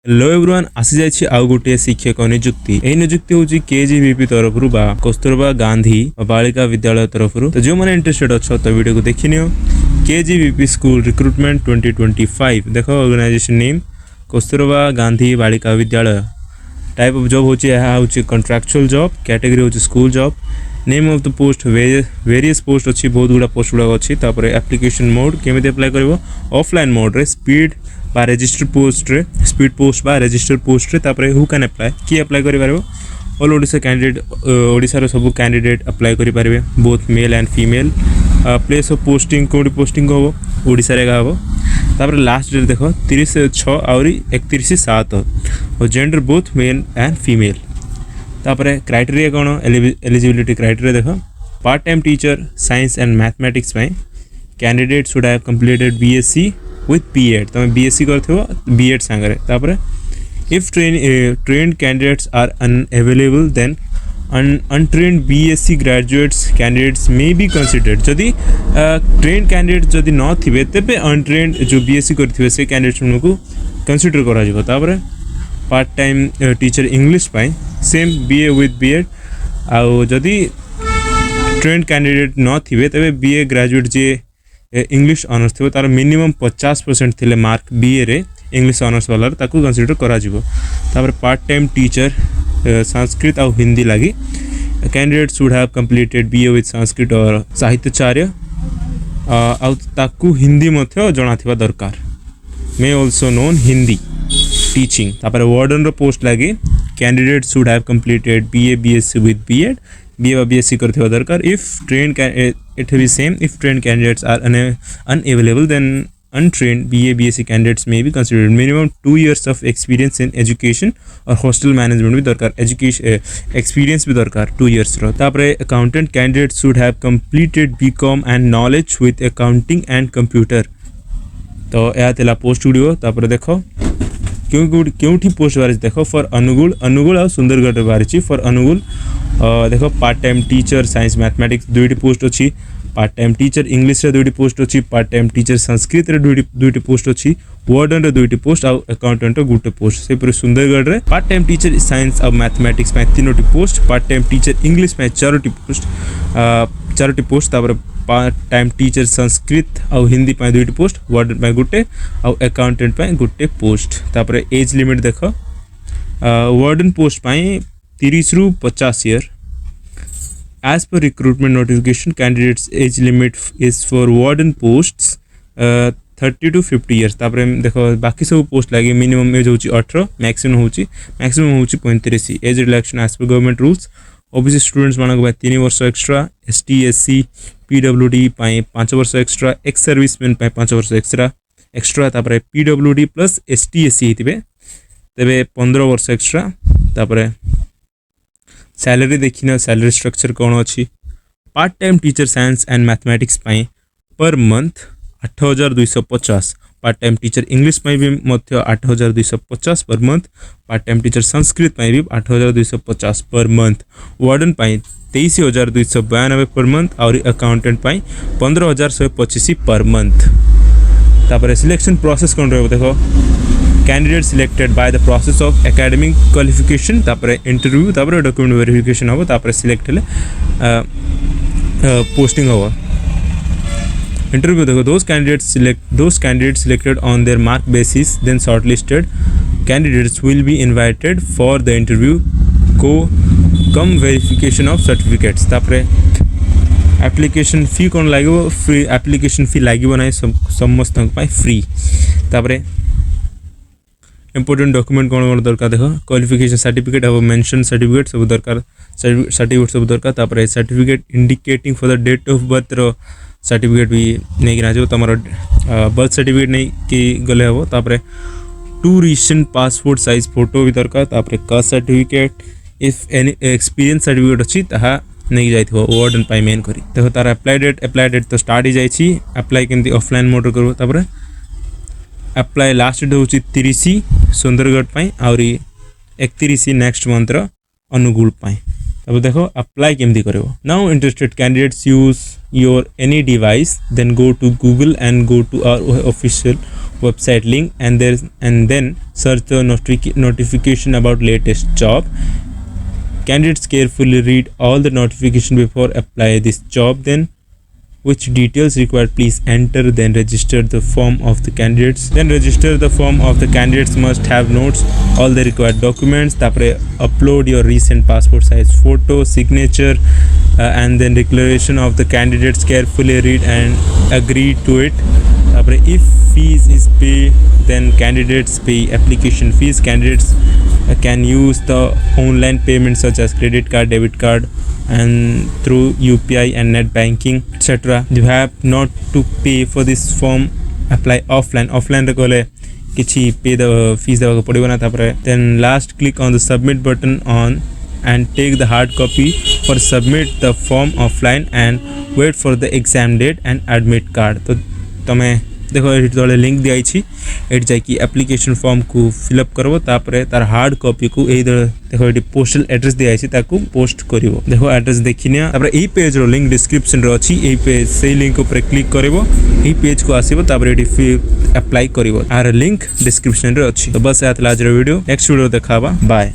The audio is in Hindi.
हेलो एवरीवन आसी जाइए आउ गोटे शिक्षक नियुक्ति यही नियुक्ति हूँ केजीवीपी तरफ कस्तूरबा गांधी बालिका विद्यालय तरफ तो जो मैंने इंटरेस्टेड अच्छो तो वीडियो को देखी नियो। केजीवीपी स्कूल रिक्रुटमेंट 2025 देखो organisation name Kasturba Gandhi Balika Vidyalaya. Type of job हूँ कॉन्ट्रैक्चुअल जॉब, कैटेगरी हूँ school job. Name of the post various post अच्छी बहुत गुड़ा पोस्ट गुड़ा अच्छी। एप्लिकेशन मोड केमी अप्लाई कर ऑफलाइन मोड रे स्पीड बा रजिस्टर पोस्ट रे स्पीड पोस्ट बा रजिस्टर पोस्ट रे तापरे हु कैन अप्लाई किए अप्लाई करि पारबो ऑल ओडिशा कैंडिडेट ओडिशा रो सब कैंडिडेट अप्लाई करि पारबे both male and female. Place of posting कोडी पोस्टिंग हो ओडिशा रे गाबो। तापर लास्ट डेट देखो 30/6 और 31/7 और gender both male and female. तापर क्राइटेरिया कोन एलिजिबिलिटी क्राइटेरिया देखो part time teacher science and mathematics में candidate should have completed BSc with BEd तुम बीएससी करथिबो बीएड संगरे। तापर if trained candidates are unavailable then untrained BSc graduates candidates may be considered. जदि ट्रेन्ड कैंडिडेट जदि न थिबे तबे अनट्रेन्ड जो बीएससी करथिबे से कैंडिडेट्स को कंसिडर करा जिवो। तापर पार्ट टाइम टीचर इंग्लिश पाई सेम बीए विथ बीएड आउ जदि ट्रेन्ड कैंडिडेट न थिबे तबे बीए ग्रेजुएट जे इंग्लिश ऑनर्स थी तार मिनिमम 50% थिले मार्क बीए रे इंग्लिश ऑनर्स वाला ताकू कंसीडर करा जिवो। तापर पार्ट टाइम टीचर संस्कृत और हिंदी लगी candidate should have completed BA with Sanskrit और साहित्याचार्य आउ ताकू हिंदी मध्य जणा थिबा दरकार may also known Hindi teaching. तापर वार्डन रो पोस्ट लगी candidate should have completed BA BSc with BEd BA व बीएससी करथिबा दरकार। If train it will be same if trained candidates are unavailable then untrained BA BSc candidates may be considered। minimum 2 years of experience in education और hostel management भी दरकार education experience भी दरकार 2 years रो। तापरे accountant candidates should have completed BCom and knowledge with accounting and computer। तो यह तेला पोस्ट गुड़ियो। तापरे देखो क्यों पोस्ट बारी देखो फॉर अनुगुल और सुंदरगढ़ बारी फॉर अनुगुल देखो part time teacher science mathematics 2टी पोस्ट अच्छी। पार्ट टाइम टीचर इंग्लिश रे 2टी पोस्ट अच्छी। पार्ट टाइम टीचर संस्कृत रे 2टी पोस्ट अच्छी। वार्डन रे 2टी पोस्ट और अकाउंटेंट रे 1 पोस्ट। से पूरे सुंदरगढ़ रे पार्ट टाइम टीचर साइंस और मैथमेटिक्स में 3टी post. Part time teacher English में 4टी पोस्ट 4टी पोस्ट। तापर पार्ट टाइम टीचर संस्कृत और हिंदी पे 2टी पोस्ट। वार्डन पे 1 और अकाउंटेंट पे 1 पोस्ट। तापर एज लिमिट देखो वार्डन पोस्ट पे 30 रु 50 year. As per recruitment notification, candidates age limit is for warden posts 30 to 50 years। तापर देखो बाकी सब पोस्ट लगे मिनिमम एज होची 18 मैक्सिमम होची 35 age relaxation age per government rules. OBC students मानक 3 वर्ष एक्स्ट्रा एसटी एससी पीडब्ल्यूडी 5 वर्ष एक्स्ट्रा एक्स सर्विसमैन 5 वर्ष एक्स्ट्रा तापर पीडब्ल्यूडी प्लस एसटी एससी हितबे तबे 15 वर्ष एक्स्ट्रा। तापर सैलरी देखिना सैलरी स्ट्रक्चर कौन अच्छी। Part time teacher science and mathematics per month 8250। Part time teacher English भी मध्य 8250 per month. Part time teacher Sanskrit भी 8250 per month. Warden 23,292 per month और अकाउंटेंट 15,125 पर मंथ। तापर सिलेक्शन प्रोसेस कौन रहे देखो candidate selected by the process of academic qualification तापर इंटरव्यू तापर डॉक्यूमेंट वेरिफिकेशन हम तापर सिलेक्ट हेले पोस्टिंग हम इंटरव्यू देखो those candidate selected on their mark basis then shortlisted candidates will be invited for the interview cum verification of certificates. तापर एप्लिकेशन फी कौन लगे फ्री एप्लिकेशन फी लगे ना समस्त फ्री। तापर इंपोर्टेंट डॉक्यूमेंट कौन कौन दरकार देखो क्वालिफिकेशन सर्टिफिकेट अब मेंशन सर्टिफिकेट सब दरकार सर्टिफिकेट सब दरकार। तापर certificate indicating for the date of birth रो सर्टिफिकेट भी नहीं कि ना तुम बर्थ सर्टिफिकेट नहीं कि गले हम। तापर 2 रिसेंट पासपोर्ट साइज फोटो भी दरकार। तापर caste certificate if any experience certificate अच्छी ताहा नहीं जाई थो वार्डन पाई मेन करी देखो तार अप्लाई डेट तो स्टार्ट ही जाई अप्लाई केमती ऑफलाइन मोड करो। तापर अप्लाई लास्ट डेट हूँ 30 सुंदरगढ़ और 31 नेक्स्ट मंथ अनुगुल। अब देखो अप्लाई केमती करिवो now interested candidates use your any device then go to Google and go to our official website link and then search the notification about latest job. Candidates carefully read all the notification before apply this job, then which details required please enter, then register the form of the candidates, then register the form of the candidates must have notes all the required documents, tapre upload your recent passport size photo, signature and then declaration of the candidates, carefully read and agree to it. tapre if fees is paid then candidates pay application fees. Candidates can use the online payments such as credit card, debit card and through UPI and net banking etc. You have not to pay for this form. Apply offline रे कहले किछि पे फीस देवा पड़िबो ना तापरे then last click on the submit button on and take the hard copy for submit the form offline and wait for the exam date and admit card. तो तमे देखो ये तले लिंक दिया छी एट जाय कि एप्लीकेशन फॉर्म को फिलअप करबो तापरे तार हार्ड कॉपी को एई देखो ये पोस्टल एड्रेस दिया छी ताकू पोस्ट करिवो. देखो एड्रेस देखिनिया तापरे एई पेज रो लिंक डिस्क्रिप्शन रे अछि. एई पेज से लिंक ऊपर क्लिक करबो एई पेज को आसीबो तापरे एडी अप्लाई करिवो. आर लिंक डिस्क्रिप्शन रे अछि. तो बस आतला आज रो वीडियो नेक्स्ट वीडियो देखाबा. बाय.